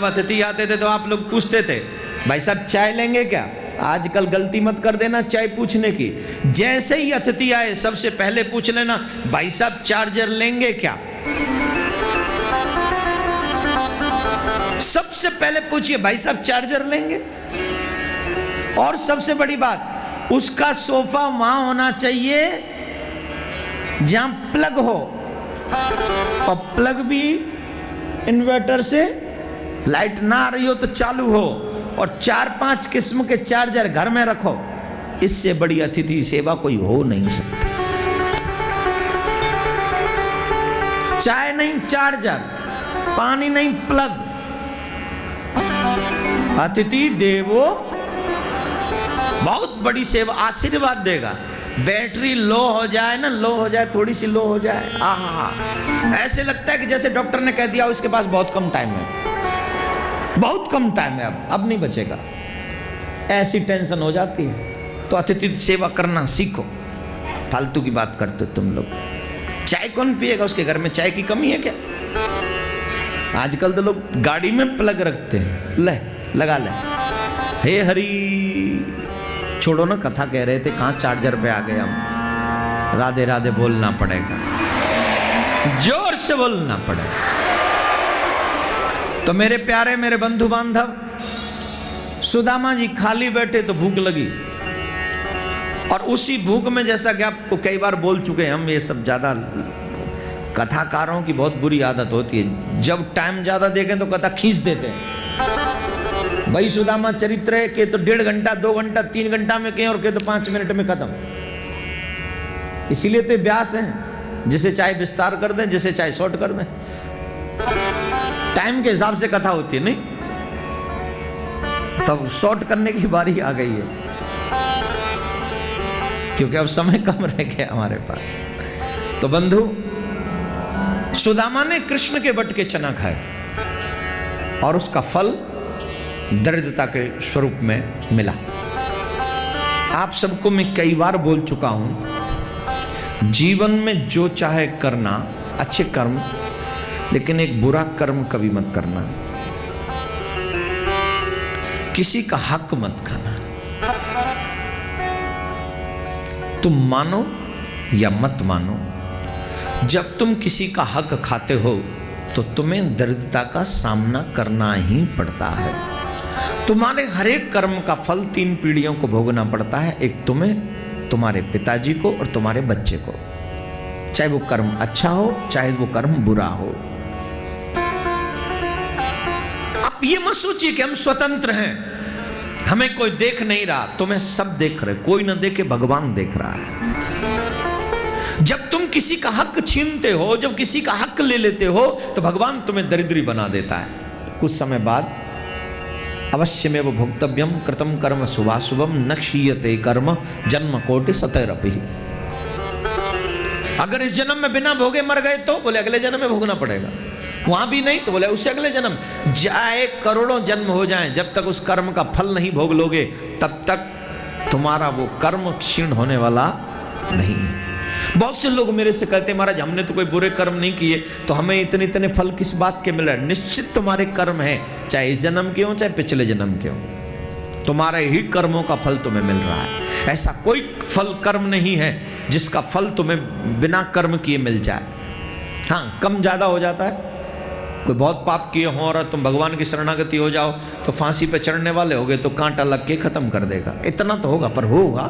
अतिथि आते थे तो आप लोग पूछते थे भाई साहब चाय लेंगे क्या? आजकल गलती मत कर देना चाय पूछने की। जैसे ही अतिथि आए सबसे पहले पूछ लेना भाई साहब चार्जर लेंगे क्या? सबसे पहले पूछिए भाई साहब चार्जर लेंगे। और सबसे बड़ी बात, उसका सोफा वहां होना चाहिए जहां प्लग हो, और प्लग भी इन्वर्टर से, लाइट ना आ रही हो तो चालू हो, और 4-5 किस्म के चार्जर घर में रखो। इससे बड़ी अतिथि सेवा कोई हो नहीं सकती। चाय नहीं चार्जर, पानी नहीं प्लग। अतिथि देवो, बहुत बड़ी सेवा, आशीर्वाद देगा। बैटरी लो हो जाए ना, लो हो जाए, थोड़ी सी लो हो जाए, ऐसे लगता है कि जैसे डॉक्टर ने कह दिया उसके पास बहुत कम टाइम है, बहुत कम टाइम है, अब नहीं बचेगा, ऐसी टेंशन हो जाती है। तो अतिथि सेवा करना सीखो। फालतू की बात करते हो तुम लोग। चाय कौन पिएगा? उसके घर में चाय की कमी है क्या? आजकल तो लोग गाड़ी में प्लग रखते हैं, ले लगा ले। हे हरी, छोड़ो ना, कथा कह रहे थे, कहाँ चार्जर पे आ गए हम। राधे राधे बोलना पड़ेगा, जोर से बोलना पड़ेगा। तो मेरे प्यारे, मेरे बंधु बांधव, सुदामा जी खाली बैठे तो भूख लगी, और उसी भूख में, जैसा कि आपको कई बार बोल चुके हैं हम, ये सब ज्यादा कथाकारों की बहुत बुरी आदत होती है, जब टाइम ज्यादा देखें तो कथा खींच देते हैं। भाई सुदामा चरित्र के तो 1.5 घंटा, 2 घंटा, 3 घंटा में कहें, और के तो 5 मिनट में खत्म। इसीलिए तो व्यास हैं, जिसे चाहे विस्तार कर दें, जिसे चाहे शॉर्ट कर दें। टाइम के हिसाब से कथा होती है, नहीं? तब शॉर्ट करने की बारी आ गई है, क्योंकि अब समय कम रह गया हमारे पास। तो बंधु, सुदामा ने कृष्ण के बट के चना खाए, और उसका फल दरिद्रता के स्वरूप में मिला। आप सबको मैं कई बार बोल चुका हूं, जीवन में जो चाहे करना, अच्छे कर्म, लेकिन एक बुरा कर्म कभी मत करना। किसी का हक मत खाना। तुम मानो या मत मानो, जब तुम किसी का हक खाते हो तो तुम्हें दरिद्रता का सामना करना ही पड़ता है। तुम्हारे हर एक कर्म का फल 3 पीढ़ियों को भोगना पड़ता है। एक तुम्हें, तुम्हारे पिताजी को, और तुम्हारे बच्चे को, चाहे वो कर्म अच्छा हो, चाहे वो कर्म बुरा हो। आप ये मत सोचिए कि हम स्वतंत्र हैं, हमें कोई देख नहीं रहा। तुम्हें सब देख रहे, कोई ना देखे, भगवान देख रहा है। जब तुम किसी का हक छीनते हो, जब किसी का हक ले लेते हो, तो भगवान तुम्हें दरिद्री बना देता है। कुछ समय बाद अवश्यमेव भोक्तव्यम कृतम कर्म शुभाशुभम न क्षीयते कर्म जन्म कोटि सतैरपि। अगर इस जन्म में बिना भोगे मर गए तो बोले अगले जन्म में भोगना पड़ेगा, वहां भी नहीं तो बोले उससे अगले जन्म, चाहे करोड़ों जन्म हो जाएं, जब तक उस कर्म का फल नहीं भोग लोगे तब तक तुम्हारा वो कर्म क्षीण होने वाला नहीं है। बहुत से लोग मेरे से कहते हैं महाराज हमने तो कोई बुरे कर्म नहीं किए, तो हमें इतने इतने फल किस बात के मिल रहे हैं? निश्चित तुम्हारे कर्म हैं, चाहे इस जन्म के हो चाहे पिछले जन्म के हो, तुम्हारे ही कर्मों का फल तुम्हें मिल रहा है। ऐसा कोई फल कर्म नहीं है जिसका फल तुम्हें बिना कर्म किए मिल जाए। हाँ, कम ज्यादा हो जाता है। कोई बहुत पाप किए हो और तुम भगवान की शरणागति हो जाओ तो फांसी पे चढ़ने वाले हो गए तो कांटा लग के खत्म कर देगा, इतना तो होगा, पर होगा।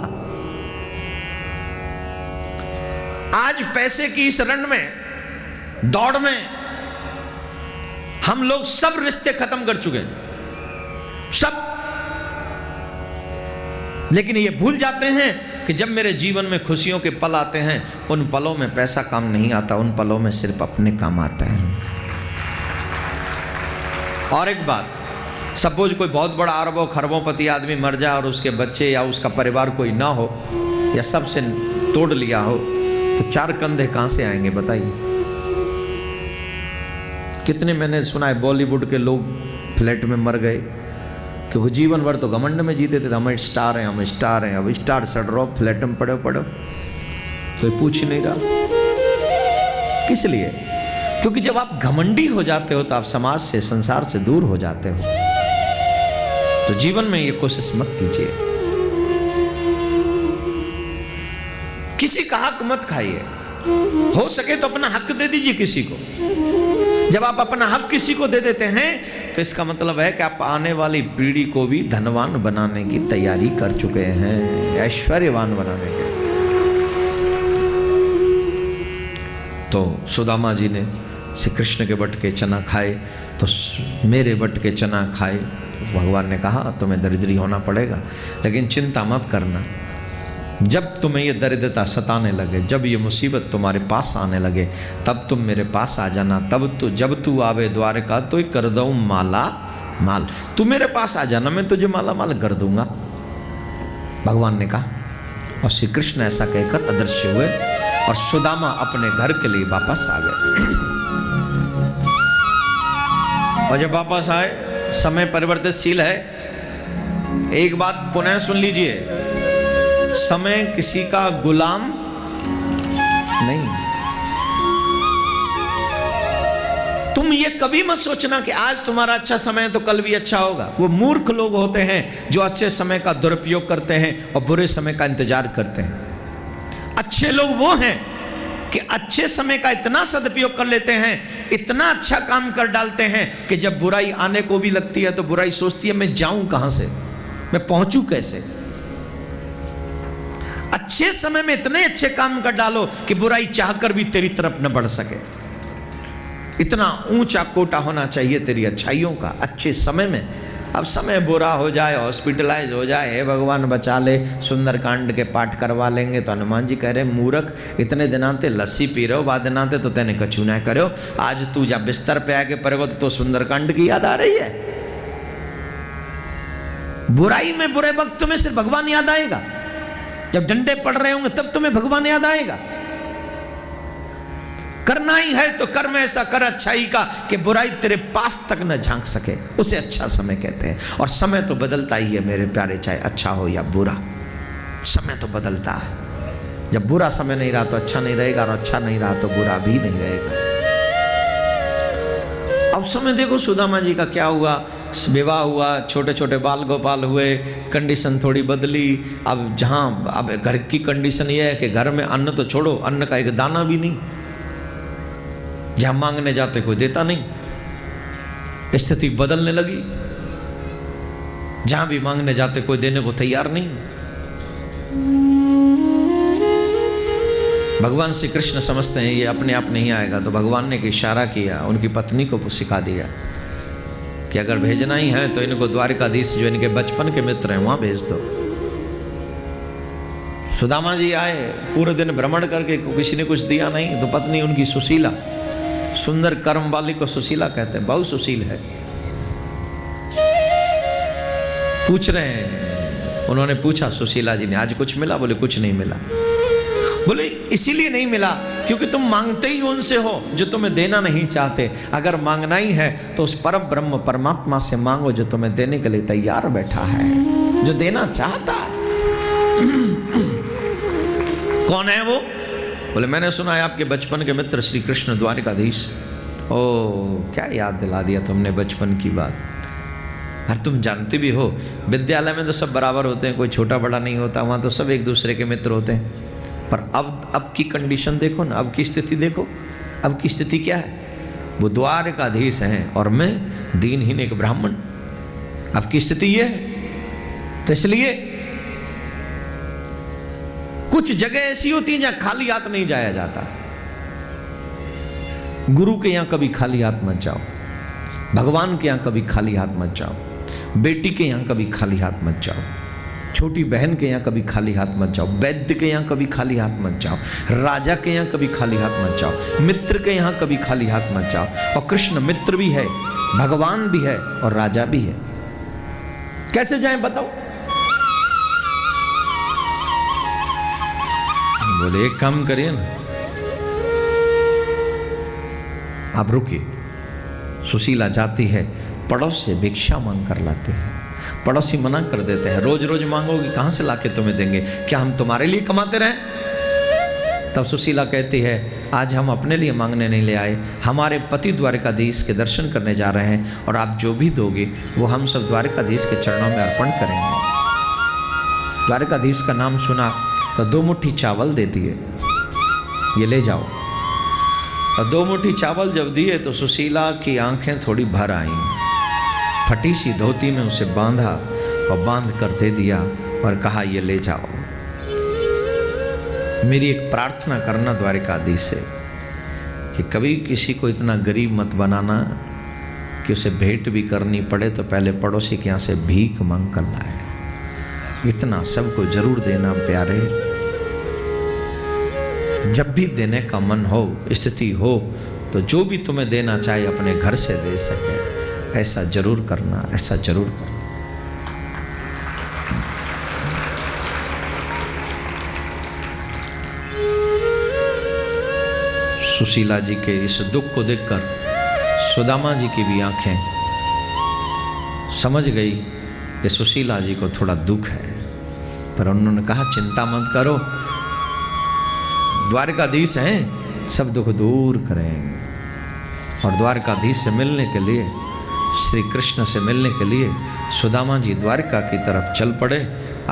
आज पैसे की इस रण में, दौड़ में हम लोग सब रिश्ते खत्म कर चुके हैं, सब। लेकिन ये भूल जाते हैं कि जब मेरे जीवन में खुशियों के पल आते हैं, उन पलों में पैसा काम नहीं आता, उन पलों में सिर्फ अपने काम आता है। और एक बात, सपोज कोई बहुत बड़ा अरबों खरबोंपति आदमी मर जाए और उसके बच्चे या उसका परिवार कोई ना हो, या सबसे तोड़ लिया हो, तो 4 कंधे कहां से आएंगे बताइए? कितने मैंने सुना है बॉलीवुड के लोग फ्लैट में मर गए, क्योंकि जीवन भर तो घमंड में जीते थे, हम स्टार हैं, हम स्टार हैं। अब स्टार सड़ रहो, फ्लैट में पड़ो, कोई पूछ नहीं रहा। किस लिए? क्योंकि जब आप घमंडी हो जाते हो तो आप समाज से, संसार से दूर हो जाते हो। तो जीवन में ये कोशिश मत कीजिए, किसी का हक मत खाइए। हो सके तो अपना हक दे दीजिए किसी को। जब आप अपना हक किसी को दे देते हैं तो इसका मतलब है कि आप आने वाली पीढ़ी को भी धनवान बनाने की तैयारी कर चुके हैं, ऐश्वर्यवान बनाने के। तो सुदामा जी ने श्री कृष्ण के बट के चना खाए, तो मेरे बट के चना खाए। भगवान ने कहा तुम्हें दरिद्री होना पड़ेगा, लेकिन चिंता मत करना, जब तुम्हें ये दरिद्रता सताने लगे, जब ये मुसीबत तुम्हारे पास आने लगे, तब तुम मेरे पास आ जाना। जब तू आवे द्वारका तो कर दूं माला माल। तू मेरे पास आ जाना, मैं तुझे माला माल कर दूंगा, भगवान ने कहा। और श्री कृष्ण ऐसा कहकर अदृश्य हुए और सुदामा अपने घर के लिए वापस आ गए। और जब वापस आए, समय परिवर्तनशील है। एक बात पुनः सुन लीजिए, समय किसी का गुलाम नहीं। तुम ये कभी मत सोचना कि आज तुम्हारा अच्छा समय है तो कल भी अच्छा होगा। वो मूर्ख लोग होते हैं जो अच्छे समय का दुरुपयोग करते हैं और बुरे समय का इंतजार करते हैं। अच्छे लोग वो हैं कि अच्छे समय का इतना सदुपयोग कर लेते हैं, इतना अच्छा काम कर डालते हैं कि जब बुराई आने को भी लगती है तो बुराई सोचती है मैं जाऊं कहां से, मैं पहुंचूं कैसे। अच्छे समय में इतने अच्छे काम कर डालो कि बुराई चाहकर भी तेरी तरफ न बढ़ सके। इतना ऊंचा कोटा होना चाहिए तेरी अच्छाइयों का अच्छे समय में। अब समय बुरा हो जाए, हॉस्पिटलाइज हो जाए, हे भगवान बचा ले, सुंदरकांड के पाठ करवा लेंगे तो हनुमान जी कह रहे मूर्ख, इतने दिनांते लस्सी पी रहे हो, बाद दिनांते तो तेने कछु ना करो। आज तू जब बिस्तर पे आके पड़ेगा तो सुंदरकांड की याद आ रही है। बुराई में, बुरे वक्त में सिर्फ भगवान याद आएगा। जब डंडे पड़ रहे होंगे तब तुम्हें भगवान याद आएगा। करना ही है तो कर्म ऐसा कर अच्छाई का कि बुराई तेरे पास तक न झांक सके, उसे अच्छा समय कहते हैं। और समय तो बदलता ही है मेरे प्यारे, चाहे अच्छा हो या बुरा, समय तो बदलता है। जब बुरा समय नहीं रहा तो अच्छा नहीं रहेगा, और अच्छा नहीं रहा तो बुरा भी नहीं रहेगा। अब समय देखो सुदामा जी का क्या हुआ, विवाह हुआ, छोटे छोटे बाल गोपाल हुए, कंडीशन थोड़ी बदली। अब जहाँ अब घर की कंडीशन ये है कि घर में अन्न तो छोड़ो, अन्न का एक दाना भी नहीं। जहाँ मांगने जाते कोई देता नहीं। स्थिति बदलने लगी, जहाँ भी मांगने जाते कोई देने को तैयार नहीं। भगवान श्री कृष्ण समझते हैं ये अपने आप नहीं आएगा, तो भगवान ने एक इशारा किया, उनकी पत्नी को सिखा दिया कि अगर भेजना ही है तो इनको द्वारिकाधीश जो इनके बचपन के मित्र हैं वहां भेज दो। सुदामा जी आए, पूरे दिन भ्रमण करके किसी ने कुछ दिया नहीं, तो पत्नी उनकी सुशीला, सुंदर कर्म वाली को सुशीला कहते हैं, बहुत सुशील है। पूछ रहे हैं, उन्होंने पूछा सुशीला जी ने आज कुछ मिला? बोले कुछ नहीं मिला। बोले इसीलिए नहीं मिला क्योंकि तुम मांगते ही उनसे हो जो तुम्हें देना नहीं चाहते। अगर मांगना ही है तो उस परम ब्रह्म परमात्मा से मांगो जो तुम्हें देने के लिए तैयार बैठा है, जो देना चाहता है। कौन है वो? बोले मैंने सुना है आपके बचपन के मित्र श्री कृष्ण द्वारिकाधीश। ओ क्या याद दिला दिया तुमने बचपन की बात। और तुम जानते भी हो विद्यालय में तो सब बराबर होते हैं, कोई छोटा बड़ा नहीं होता, वहाँ तो सब एक दूसरे के मित्र होते हैं। पर अब की कंडीशन देखो ना, अब की स्थिति देखो। अब की स्थिति क्या है? वो द्वारकाधीश हैं और मैं दीनहीन एक ब्राह्मण। अब की स्थिति ये है। तो इसलिए कुछ जगह ऐसी होती है जहां खाली हाथ नहीं जाया जाता। गुरु के यहां कभी खाली हाथ मत जाओ, भगवान के यहां कभी खाली हाथ मत जाओ, बेटी के यहां कभी खाली हाथ मत जाओ, छोटी बहन के यहाँ कभी खाली हाथ मत जाओ, वैद्य के यहाँ कभी खाली हाथ मत जाओ, राजा के यहाँ कभी खाली हाथ मत जाओ, मित्र के यहाँ कभी खाली हाथ मत जाओ। और कृष्ण मित्र भी है, भगवान भी है और राजा भी है। कैसे जाएं बताओ? बोले एक काम करिए ना, आप रुकिए। सुशीला जाती है, पड़ोस से भिक्षा मांग कर लाते हैं। पड़ोसी मना कर देते हैं, रोज रोज मांगोगे कहां से लाके तुम्हें देंगे? क्या हम तुम्हारे लिए कमाते रहें? तब सुशीला कहती है, आज हम अपने लिए मांगने नहीं ले आए, हमारे पति द्वारकाधीश के दर्शन करने जा रहे हैं, और आप जो भी दोगे वो हम सब द्वारकाधीश के चरणों में अर्पण करेंगे। द्वारकाधीश का नाम सुना तो 2 मुट्ठी चावल दे दिए, ये ले जाओ। और 2 मुट्ठी चावल जब दिए तो सुशीला की आंखें थोड़ी भर आईं, फटी सी धोती में उसे बांधा और बांध कर दे दिया और कहा, ये ले जाओ। मेरी एक प्रार्थना करना द्वारकाधीश से कि कभी किसी को इतना गरीब मत बनाना कि उसे भेंट भी करनी पड़े तो पहले पड़ोसी के यहाँ से भीख मांग कर लाए। इतना सबको जरूर देना प्यारे। जब भी देने का मन हो, स्थिति हो, तो जो भी तुम्हें देना चाहे अपने घर से दे सके, ऐसा जरूर करना, ऐसा जरूर करना। सुशीला जी के इस दुख को देखकर सुदामा जी की भी आंखें समझ गई कि सुशीला जी को थोड़ा दुख है, पर उन्होंने कहा, चिंता मत करो, द्वारकाधीश हैं, सब दुख दूर करेंगे। और द्वारकाधीश से मिलने के लिए, श्री कृष्ण से मिलने के लिए सुदामा जी द्वारका की तरफ चल पड़े।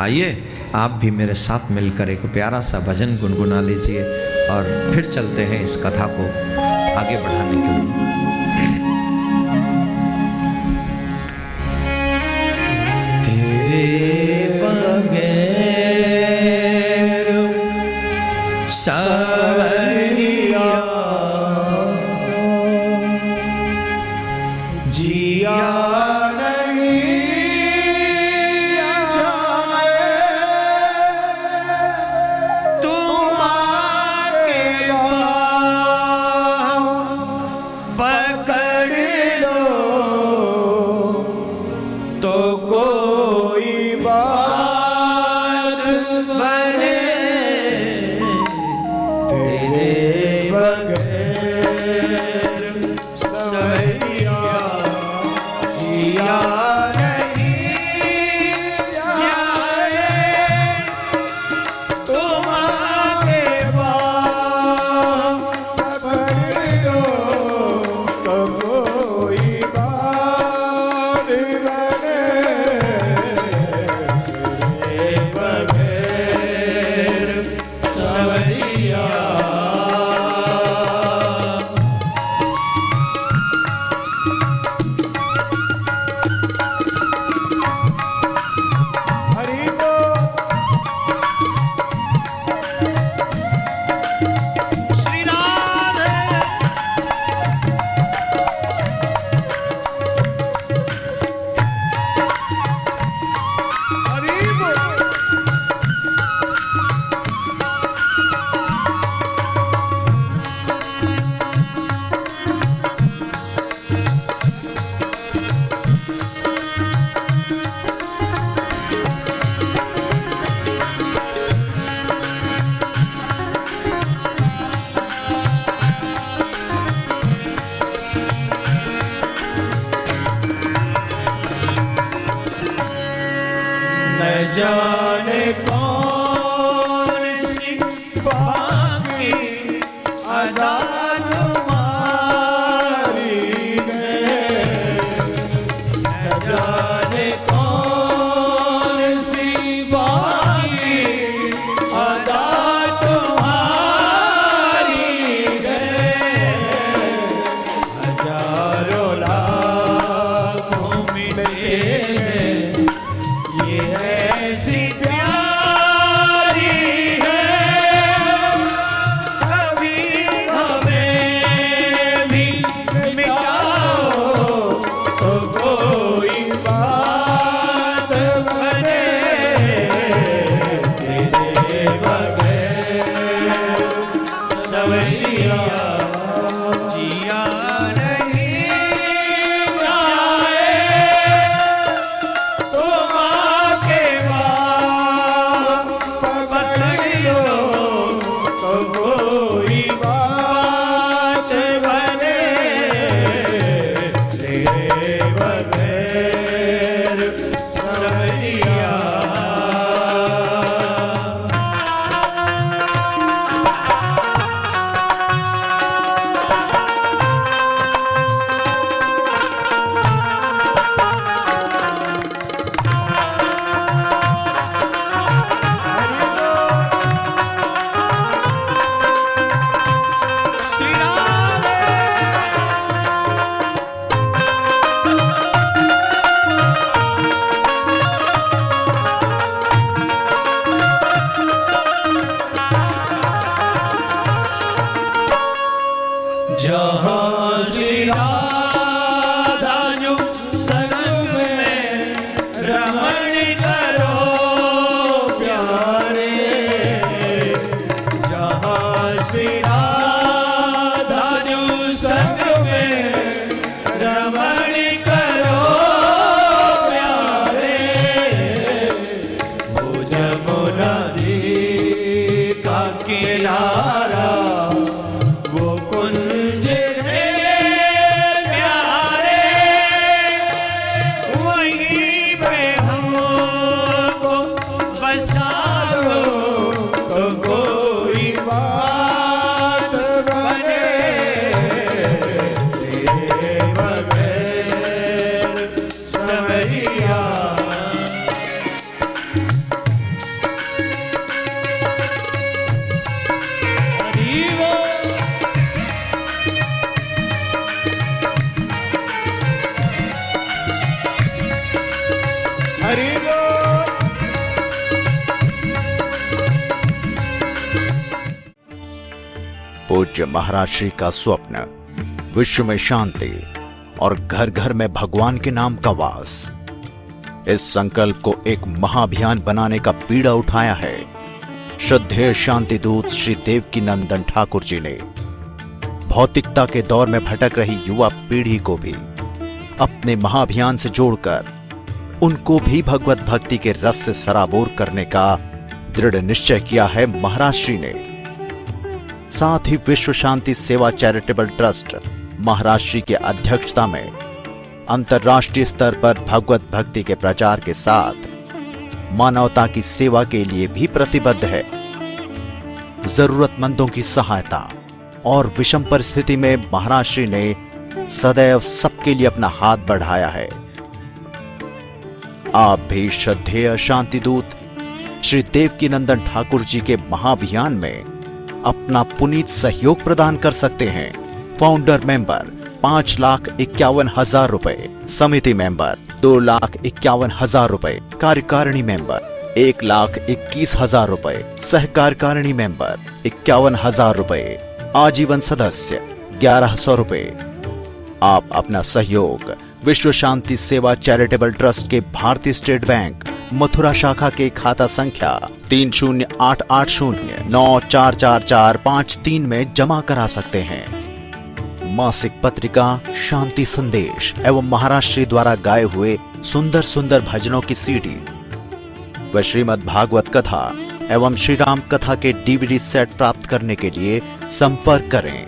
आइए आप भी मेरे साथ मिलकर एक प्यारा सा भजन गुनगुना लीजिए और फिर चलते हैं इस कथा को आगे बढ़ाने के लिए। तेरे बगैर सवरिया जिया जाने कौन सी बाकी अदा तुम्हारी है, न जाने कौन सी बाकी अदा तुम्हारी है। हजारों लाखों मिले ऐसी प्यारी है, कभी हमें भी मिटाओ तो कोई बात बने, तेरे बगैर सवरिया जिया नहीं जाए। पूज्य महाराज श्री का स्वप्न विश्व में शांति और घर घर में भगवान के नाम का वास, इस संकल्प को एक महाअभियान बनाने का बीड़ा उठाया है श्रद्धेय शांति दूत श्री देवकी नंदन ठाकुर जी ने। भौतिकता के दौर में भटक रही युवा पीढ़ी को भी अपने महाअभियान से जोड़कर उनको भी भगवत भक्ति के रस से सराबोर करने का दृढ़ निश्चय किया है महाराज श्री ने। साथ ही विश्व शांति सेवा चैरिटेबल ट्रस्ट महाराज श्री की अध्यक्षता में अंतर्राष्ट्रीय स्तर पर भगवत भक्ति के प्रचार के साथ मानवता की सेवा के लिए भी प्रतिबद्ध है। जरूरतमंदों की सहायता और विषम परिस्थिति में महाराज श्री ने सदैव सबके लिए अपना हाथ बढ़ाया है। आप भी श्रद्धेय शांति दूत श्री देवकी नंदन ठाकुर जी के महाअभियान में अपना पुनीत सहयोग प्रदान कर सकते हैं। फाउंडर मेंबर 5,51,000 रुपए, समिति मेंबर 2,51,000 रुपए, कार्यकारिणी मेंबर 1,21,000 रुपए, सहकार्यकारिणी मेंबर 51,000 रुपए, आजीवन सदस्य 1,100 रुपए। आप अपना सहयोग विश्व शांति सेवा चैरिटेबल ट्रस्ट के भारतीय स्टेट बैंक मथुरा शाखा के खाता संख्या 3088094445 में जमा करा सकते हैं। मासिक पत्रिका शांति संदेश एवं महाराज श्री द्वारा गाए हुए सुंदर सुंदर भजनों की सीडी व श्रीमद् भागवत कथा एवं श्री राम कथा के डीवीडी सेट प्राप्त करने के लिए संपर्क करें।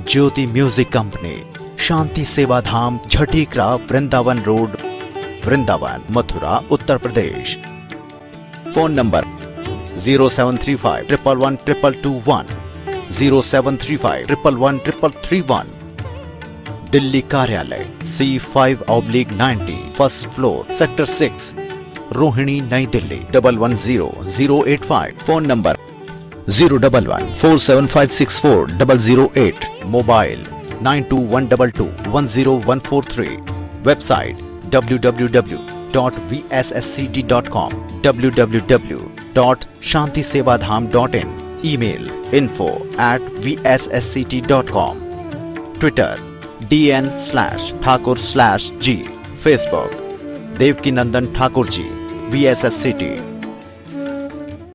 ज्योति music company, Shanti Seva Dham, Jhatikara, Vrindavan road, Vrindavan, Mathura, Uttar Pradesh. Phone number 0735111221, 0735111331। Delhi कार्यालय C5/90, first floor, sector 6, Rohini, Nai Delhi 110085। Phone number 01147564008। Mobile 9212210143। Website www.vssct.com, www.shantisevadham.in, email info@vssct.com, Twitter dn/Thakur/G, Facebook Devki Nandan Thakur ji VSSCT।